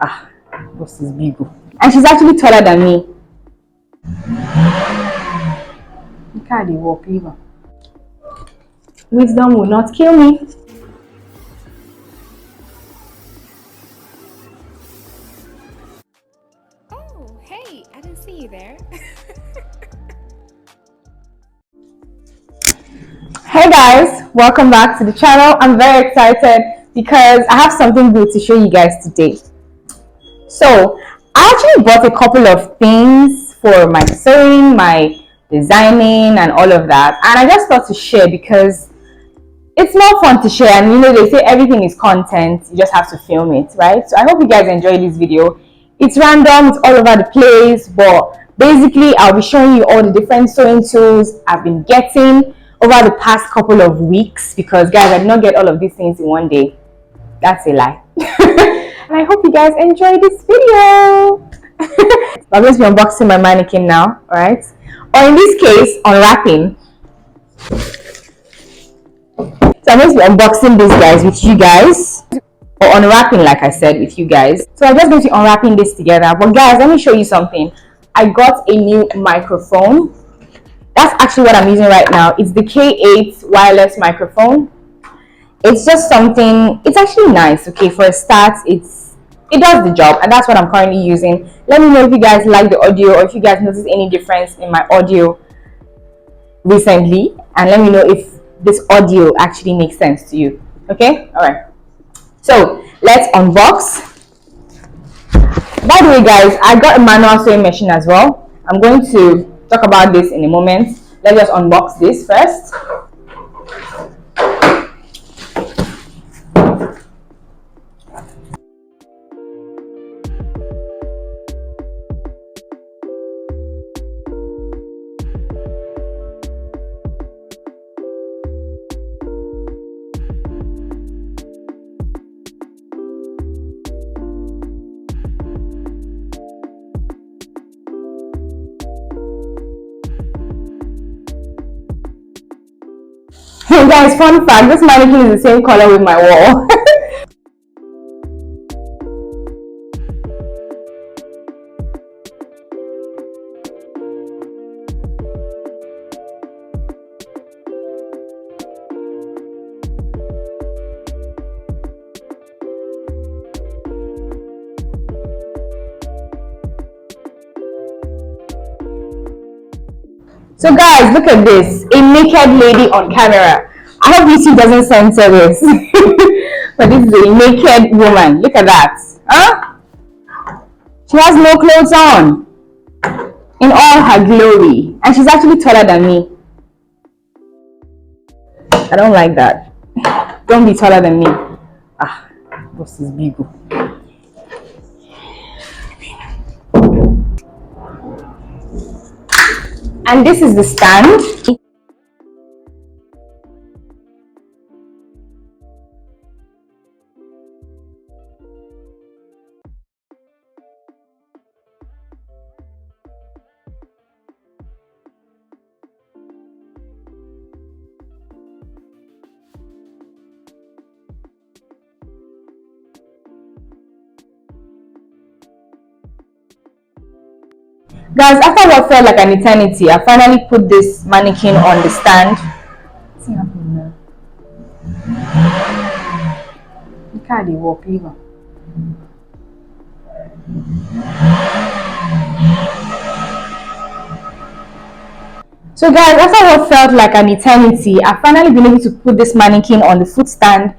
Ah, boss is big. And she's actually taller than me. You can't walk even. Wisdom will not kill me. Oh, hey, I didn't see you there. Hey guys, welcome back to the channel. I'm very excited because I have something good to show you guys today. So I actually bought a couple of things for my sewing, my designing and all of that, and I just thought to share because it's more fun to share. And you know, they say everything is content, you just have to film it, right? So I hope you guys enjoy this video. It's random, it's all over the place, but basically I'll be showing you all the different sewing tools I've been getting over the past couple of weeks, because guys, I did not get all of these things in one day. That's a lie. And I hope you guys enjoy this video. I'm going to be unboxing my mannequin now, alright? Or in this case, unwrapping. So I'm going to be unboxing this, guys, with you guys. Or unwrapping, like I said, with you guys. So I'm just going to be unwrapping this together. But guys, let me show you something. I got a new microphone. That's actually what I'm using right now. It's the K8 wireless microphone. It's just something, it's actually nice. Okay, for a start, it does the job, and that's what I'm currently using. Let me know if you guys like the audio, or if you guys notice any difference in my audio recently, and let me know if this audio actually makes sense to you. Okay, all right, so let's unbox. By the way guys, I got a manual sewing machine as well. I'm going to talk about this in a moment. Let's just unbox this first. Hey guys, fun fact, this mannequin is the same color with my wall. So guys, look at this, a naked lady on camera. I hope YouTube doesn't censor this. But this is a naked woman. Look at that. Huh? She has no clothes on in all her glory. And she's actually taller than me. I don't like that. Don't be taller than me. Ah, boss is big. And this is the stand. Guys, after what felt like an eternity, I finally put this mannequin on the stand. What's happening now? You can't walk even. So guys, after what felt like an eternity, I've finally been able to put this mannequin on the foot stand.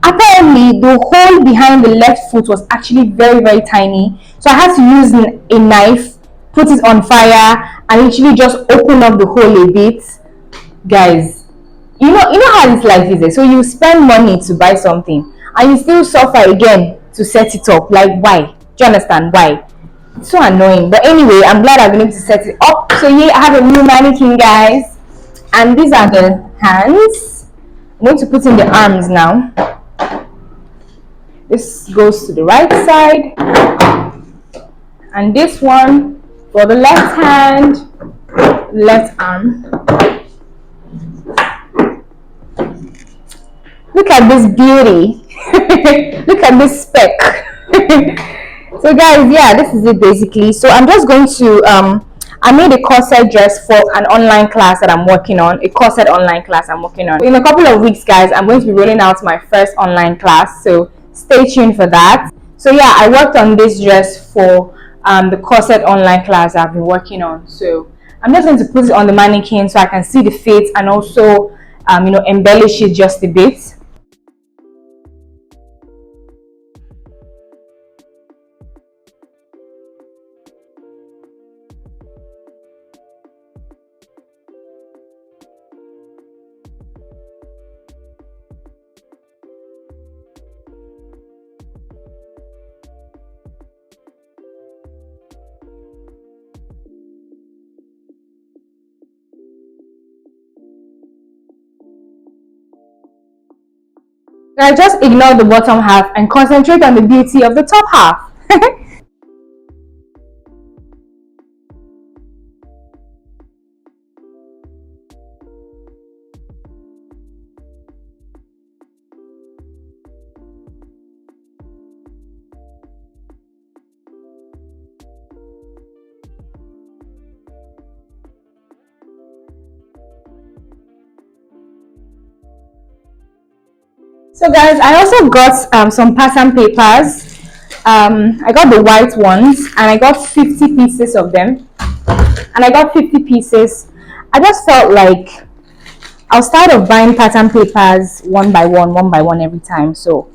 Apparently, the hole behind the left foot was actually very, very tiny. So I had to use a knife, put it on fire, and literally just open up the hole a bit. Guys, you know how this life is. So you spend money to buy something, and you still suffer again to set it up. Like, why? Do you understand why? It's so annoying. But anyway, I'm glad I've been able to set it up. So yeah, I have a new mannequin, guys, and these are the hands. I'm going to put in the arms now. This goes to the right side, and this one for the left hand, left arm. Look at this beauty. Look at this speck. So guys, yeah, this is it basically. So I'm just going to I made a corset dress for an online class that I'm working on, a corset online class I'm working on. In a couple of weeks, guys, I'm going to be rolling out my first online class, so stay tuned for that. So yeah, I worked on this dress for the corset online class I've been working on. So I'm just going to put it on the mannequin so I can see the fit and also embellish it just a bit. I just ignore the bottom half and concentrate on the beauty of the top half. So guys, I also got some pattern papers. I got the white ones and I got 50 pieces of them. And I got 50 pieces. I just felt like I was tired of buying pattern papers one by one every time. So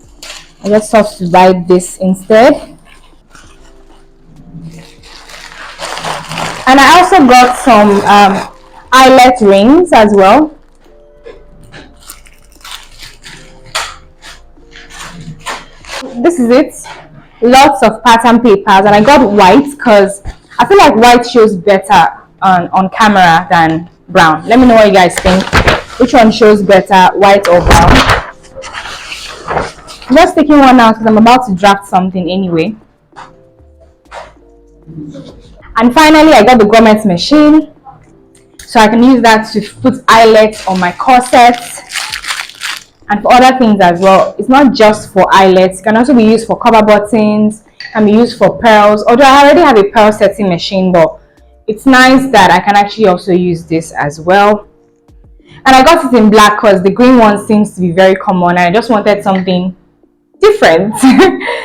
I just thought to buy this instead. And I also got some eyelet rings as well. This is it. Lots of pattern papers, and I got white because I feel like white shows better on camera than brown. Let me know what you guys think. Which one shows better, white or brown? I'm just taking one out because I'm about to draft something anyway. And finally, I got the grommet machine, so I can use that to put eyelets on my corsets and for other things as well. It's not just for eyelets, it can also be used for cover buttons, can be used for pearls. Although I already have a pearl setting machine, but it's nice that I can actually also use this as well. And I got it in black because the green one seems to be very common and I just wanted something different.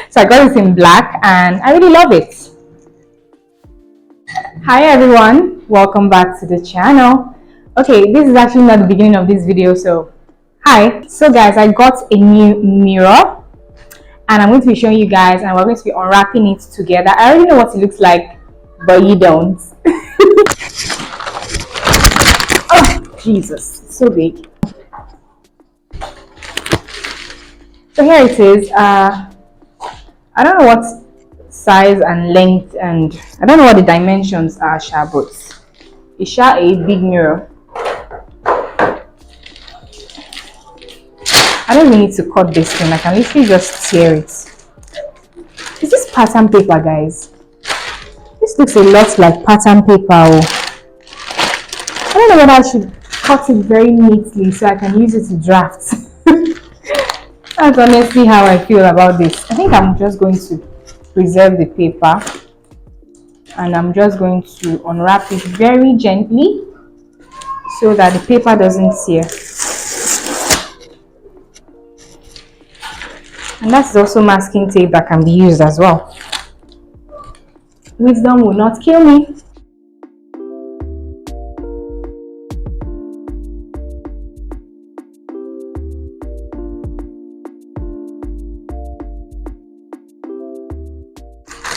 So I got it in black and I really love it. Hi everyone, welcome back to the channel. Okay, this is actually not the beginning of this video, so hi. So guys, I got a new mirror and I'm going to be showing you guys and we're going to be unwrapping it together. I already know what it looks like, but you don't. Oh Jesus, it's so big. So here it is. I don't know what size and length and I don't know what the dimensions are, but it's a big mirror. I don't even need to cut this thing. I can literally just tear it. Is this pattern paper, guys? This looks a lot like pattern paper. I don't know whether I should cut it very neatly so I can use it to draft. That's honestly how I feel about this. I think I'm just going to preserve the paper and I'm just going to unwrap it very gently so that the paper doesn't tear. And that's also masking tape that can be used as well. Wisdom will not kill me.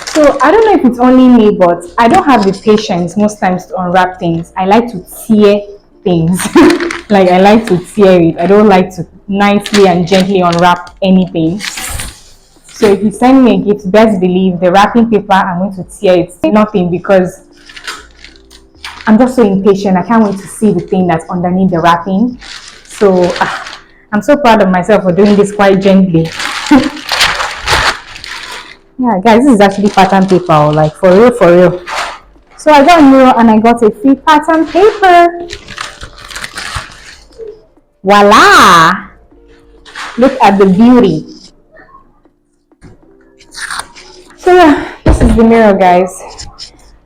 So I don't know if it's only me, but I don't have the patience most times to unwrap things. I like to tear things. Like I like to tear it. I don't like to nicely and gently unwrap anything. So if you send me a gift, best believe the wrapping paper, I'm going to tear it. Nothing, because I'm just so impatient. I can't wait to see the thing that's underneath the wrapping. So I'm so proud of myself for doing this quite gently. Yeah, guys, this is actually pattern paper, like for real, for real. So I got a mirror and I got a free pattern paper. Voila! Look at the beauty. So yeah, the mirror, guys.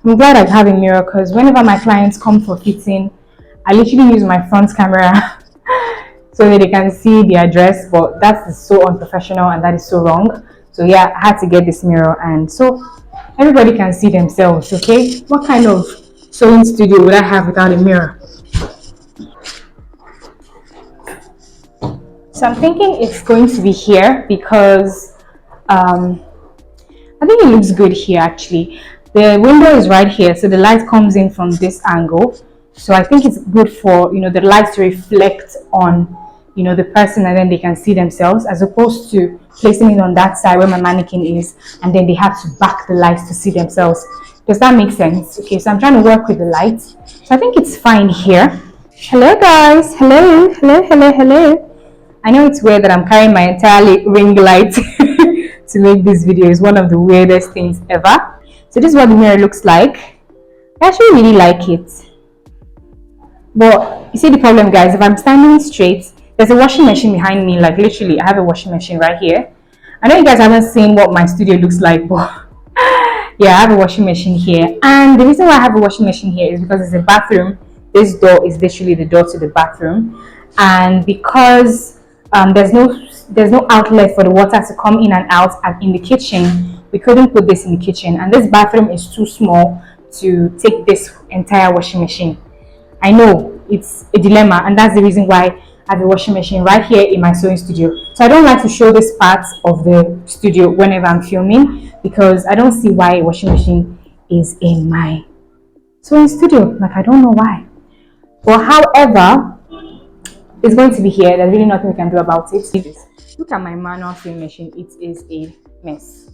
I'm glad I have a mirror because whenever my clients come for fitting, I literally use my front camera so that they can see the address, but that is so unprofessional and that is so wrong. So yeah, I had to get this mirror, and so everybody can see themselves. Okay, what kind of sewing studio would I have without a mirror? So I'm thinking it's going to be here because I think it looks good here actually. The window is right here, so the light comes in from this angle. So I think it's good for, the light to reflect on, the person, and then they can see themselves, as opposed to placing it on that side where my mannequin is, and then they have to back the lights to see themselves. Does that make sense? Okay, so I'm trying to work with the lights. So I think it's fine here. Hello guys, hello, hello, hello, hello. I know it's weird that I'm carrying my entire ring light to make this video. Is one of the weirdest things ever. So this is what the mirror looks like. I actually really like it. But you see the problem, guys, if I'm standing straight, there's a washing machine behind me. Like literally, I have a washing machine right here. I know you guys haven't seen what my studio looks like, but yeah, I have a washing machine here. And the reason why I have a washing machine here is because it's a bathroom. This door is literally the door to the bathroom. And because there's no outlet for the water to come in and out in the kitchen, we couldn't put this in the kitchen, and this bathroom is too small to take this entire washing machine. I know it's a dilemma, and that's the reason why I have a washing machine right here in my sewing studio. So I don't like to show this part of the studio whenever I'm filming, because I don't see why a washing machine is in my sewing studio. Like, I don't know why. But however, it's going to be here. There's really nothing we can do about it. Look at my manual sewing machine. It is a mess.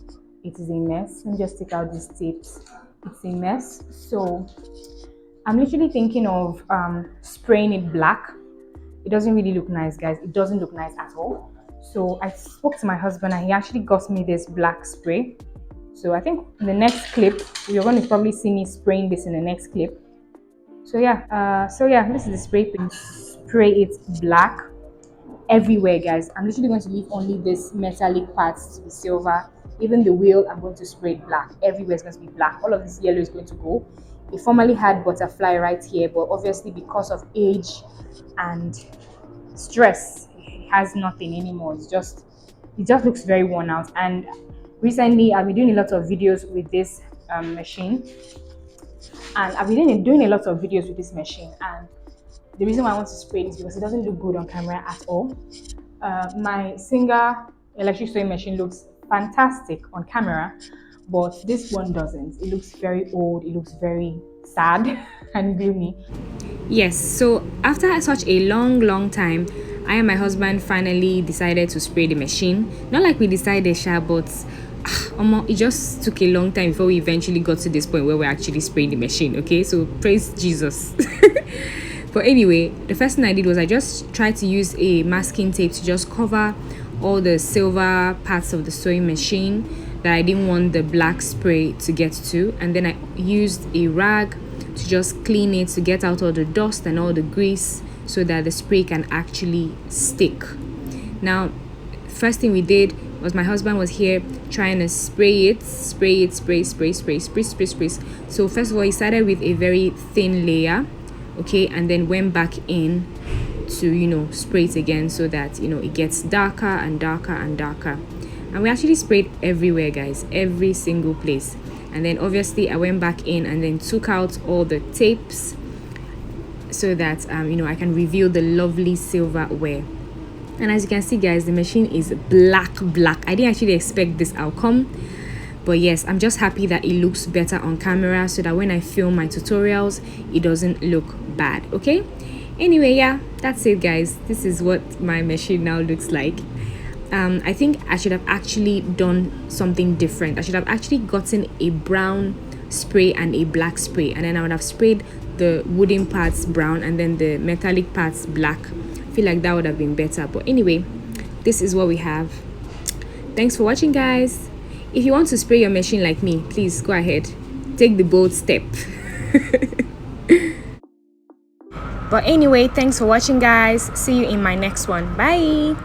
It is a mess. Let me just take out these tapes. It's a mess. So I'm literally thinking of spraying it black. It doesn't really look nice, guys. It doesn't look nice at all. So I spoke to my husband and he actually got me this black spray. So I think in the next clip, you're going to probably see me spraying this in the next clip. So yeah, this is the spray paint. Spray it black everywhere, guys. I'm literally going to leave only this metallic parts to be silver. Even the wheel, I'm going to spray it black. Everywhere is going to be black. All of this yellow is going to go. It formerly had butterfly right here, but obviously because of age and stress, it has nothing anymore. It just looks very worn out. And recently I've been doing a lot of videos with this machine, and I've been doing a lot of videos with this machine, and the reason why I want to spray it is because it doesn't look good on camera at all. My Singer electric sewing machine looks fantastic on camera, but this one doesn't. It looks very old. It looks very sad and gloomy. Yes, so after such a long time, I and my husband finally decided to spray the machine. Not like we decided, but it just took a long time before we eventually got to this point where we're actually spraying the machine. Okay, so praise Jesus. But anyway, the first thing I did was I just tried to use a masking tape to just cover all the silver parts of the sewing machine that I didn't want the black spray to get to, and then I used a rag to just clean it, to get out all the dust and all the grease so that the spray can actually stick. Now, first thing we did was my husband was here trying to spray. So first of all, he started with a very thin layer, okay, and then went back in to spray it again so that it gets darker and darker and darker. And we actually sprayed everywhere, guys, every single place. And then obviously I went back in and then took out all the tapes so that I can reveal the lovely silverware. And as you can see, guys, the machine is black. I didn't actually expect this outcome, but yes, I'm just happy that it looks better on camera so that when I film my tutorials, it doesn't look bad. Okay, anyway, yeah, that's it, guys. This is what my machine now looks like. I think I should have actually done something different. I should have actually gotten a brown spray and a black spray, and then I would have sprayed the wooden parts brown and then the metallic parts black. I feel like that would have been better, but anyway, this is what we have. Thanks for watching, guys. If you want to spray your machine like me, please go ahead, take the bold step. But anyway, thanks for watching, guys. See you in my next one. Bye.